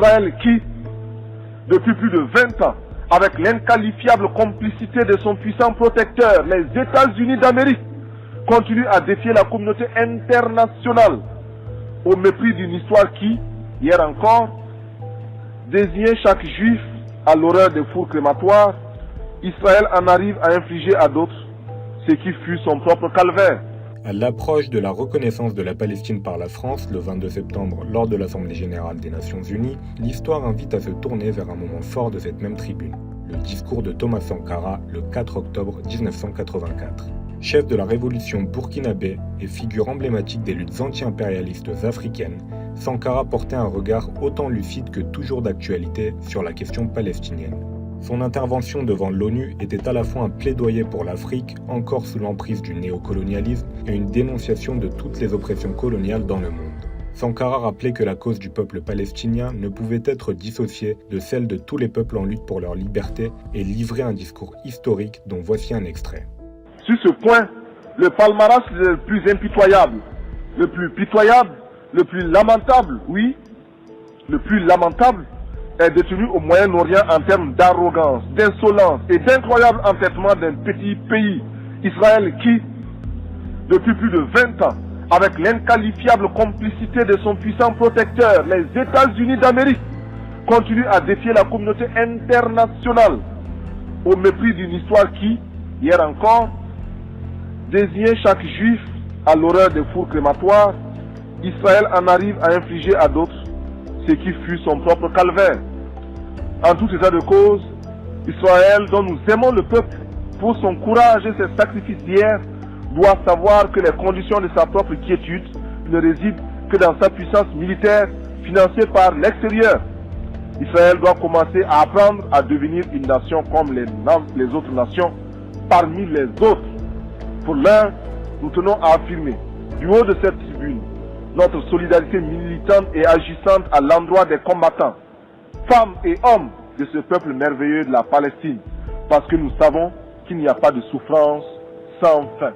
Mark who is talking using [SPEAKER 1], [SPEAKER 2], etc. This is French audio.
[SPEAKER 1] Israël qui, depuis plus de 20 ans, avec l'inqualifiable complicité de son puissant protecteur, les États-Unis d'Amérique, continue à défier la communauté internationale au mépris d'une histoire qui, hier encore, désignait chaque juif à l'horreur des fours crématoires. Israël en arrive à infliger à d'autres ce qui fut son propre calvaire.
[SPEAKER 2] À l'approche de la reconnaissance de la Palestine par la France, le 22 septembre, lors de l'Assemblée générale des Nations unies, l'histoire invite à se tourner vers un moment fort de cette même tribune, le discours de Thomas Sankara le 4 octobre 1984. Chef de la révolution burkinabé et figure emblématique des luttes anti-impérialistes africaines, Sankara portait un regard autant lucide que toujours d'actualité sur la question palestinienne. Son intervention devant l'ONU était à la fois un plaidoyer pour l'Afrique, encore sous l'emprise du néocolonialisme, et une dénonciation de toutes les oppressions coloniales dans le monde. Sankara rappelait que la cause du peuple palestinien ne pouvait être dissociée de celle de tous les peuples en lutte pour leur liberté et livrait un discours historique dont voici un extrait.
[SPEAKER 1] Sur ce point, le palmarès est le plus impitoyable, le plus pitoyable, le plus lamentable, oui, le plus lamentable, est détenu au Moyen-Orient en termes d'arrogance, d'insolence et d'incroyable entêtement d'un petit pays, Israël qui, depuis plus de 20 ans, avec l'inqualifiable complicité de son puissant protecteur, les États-Unis d'Amérique, continue à défier la communauté internationale au mépris d'une histoire qui, hier encore, désignait chaque juif à l'horreur des fours crématoires. Israël en arrive à infliger à d'autres ce qui fut son propre calvaire. En tout état de cause, Israël, dont nous aimons le peuple pour son courage et ses sacrifices d'hier, doit savoir que les conditions de sa propre quiétude ne résident que dans sa puissance militaire financée par l'extérieur. Israël doit commencer à apprendre à devenir une nation comme les autres nations parmi les autres. Pour l'heure, nous tenons à affirmer, du haut de cette tribune, notre solidarité militante et agissante à l'endroit des combattants, femmes et hommes de ce peuple merveilleux de la Palestine, parce que nous savons qu'il n'y a pas de souffrance sans fin.